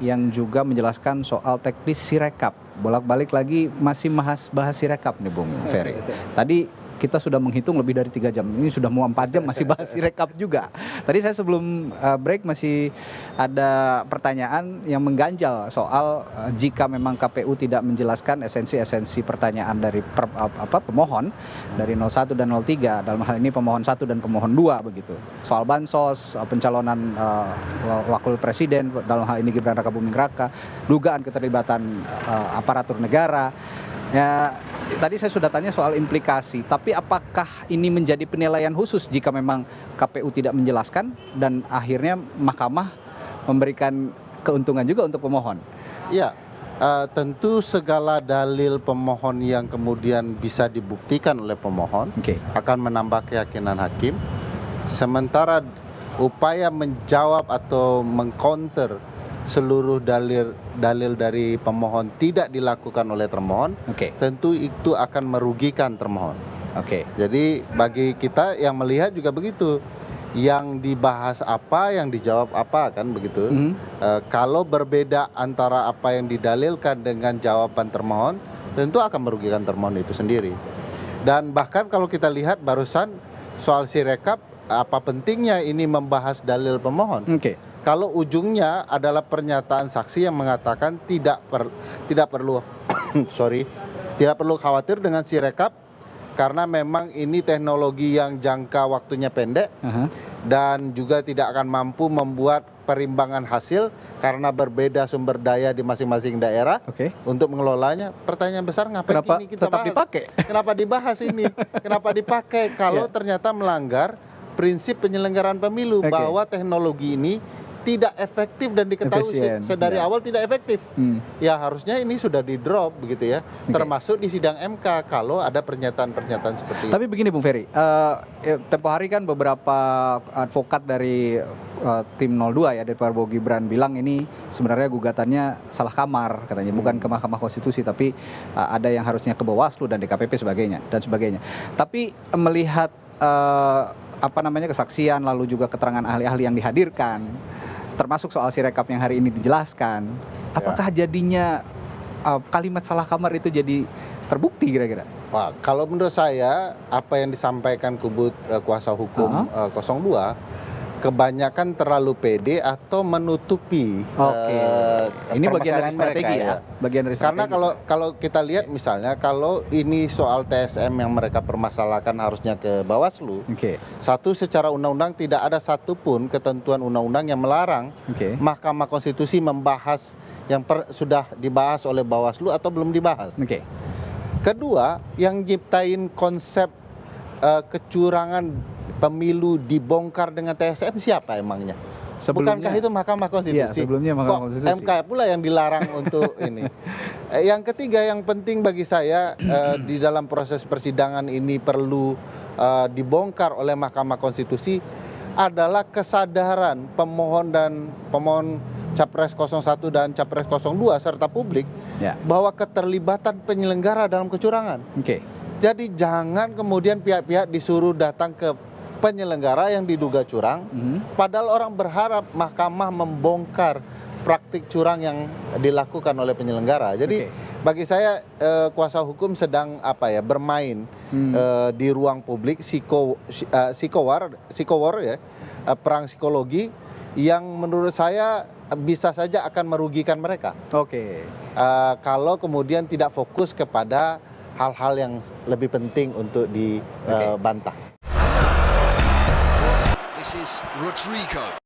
yang juga menjelaskan soal teknis Sirekap. Bolak-balik lagi masih bahas Sirekap nih Bung Ferry. Tadi kita sudah menghitung lebih dari 3 jam. Ini sudah mau 4 jam masih bahas Sirekap juga. Tadi saya sebelum break masih ada pertanyaan yang mengganjal soal jika memang KPU tidak menjelaskan esensi-esensi pertanyaan dari pemohon dari 01 dan 03, dalam hal ini pemohon 1 dan pemohon 2 begitu. Soal bansos, pencalonan wakil presiden dalam hal ini Gibran Rakabuming Raka, dugaan keterlibatan aparatur negara. Ya, tadi saya sudah tanya soal implikasi, tapi apakah ini menjadi penilaian khusus jika memang KPU tidak menjelaskan dan akhirnya mahkamah memberikan keuntungan juga untuk pemohon? Ya, tentu segala dalil pemohon yang kemudian bisa dibuktikan oleh pemohon akan menambah keyakinan hakim. Sementara upaya menjawab atau mengcounter seluruh dalil dari pemohon tidak dilakukan oleh termohon, tentu itu akan merugikan termohon. Jadi bagi kita yang melihat juga begitu, yang dibahas apa, yang dijawab apa, kan begitu. Kalau berbeda antara apa yang didalilkan dengan jawaban termohon, tentu akan merugikan termohon itu sendiri. Dan bahkan kalau kita lihat barusan soal Sirekap, apa pentingnya ini membahas dalil pemohon? Kalau ujungnya adalah pernyataan saksi yang mengatakan tidak perlu tidak perlu khawatir dengan Sirekap karena memang ini teknologi yang jangka waktunya pendek dan juga tidak akan mampu membuat perimbangan hasil karena berbeda sumber daya di masing-masing daerah untuk mengelolanya. Pertanyaan besar, ngapain ini kita tetap bahas? Dipakai? Kenapa dibahas ini? Kenapa dipakai kalau ternyata melanggar prinsip penyelenggaraan pemilu bahwa teknologi ini tidak efektif dan diketahui sedari awal tidak efektif. Ya harusnya ini sudah di drop begitu ya, termasuk di sidang MK kalau ada pernyataan-pernyataan seperti itu. Tapi begini Bung Ferry, tempo hari kan beberapa advokat dari tim 02 ya dari Prabowo Gibran bilang ini sebenarnya gugatannya salah kamar katanya, bukan ke Mahkamah Konstitusi tapi ada yang harusnya ke Bawaslu dan DKPP dan sebagainya. Tapi melihat kesaksian lalu juga keterangan ahli-ahli yang dihadirkan, termasuk soal Sirekap yang hari ini dijelaskan, apakah jadinya kalimat salah kamar itu jadi terbukti kira-kira? Wah, kalau menurut saya apa yang disampaikan kubu kuasa hukum 02 kebanyakan terlalu pede atau menutupi. Ini bagian dari strategi ya. Bagian dari strategi. Karena kalau kita lihat misalnya kalau ini soal TSM yang mereka permasalahkan harusnya ke Bawaslu. Satu, secara undang-undang tidak ada satupun ketentuan undang-undang yang melarang Mahkamah Konstitusi membahas yang sudah dibahas oleh Bawaslu atau belum dibahas. Kedua, yang nyiptain konsep kecurangan pemilu dibongkar dengan TSM siapa emangnya? Bukankah itu Mahkamah Konstitusi? Iya, sebelumnya Mahkamah Konstitusi. MK pula yang dilarang untuk ini. Yang ketiga yang penting bagi saya di dalam proses persidangan ini perlu dibongkar oleh Mahkamah Konstitusi adalah kesadaran pemohon Capres 01 dan Capres 02 serta publik bahwa keterlibatan penyelenggara dalam kecurangan. Jadi jangan kemudian pihak-pihak disuruh datang ke penyelenggara yang diduga curang, padahal orang berharap mahkamah membongkar praktik curang yang dilakukan oleh penyelenggara. Jadi bagi saya kuasa hukum sedang bermain di ruang publik psikowar ya, perang psikologi yang menurut saya bisa saja akan merugikan mereka. Kalau kemudian tidak fokus kepada hal-hal yang lebih penting untuk dibantah. This is Rodrigo.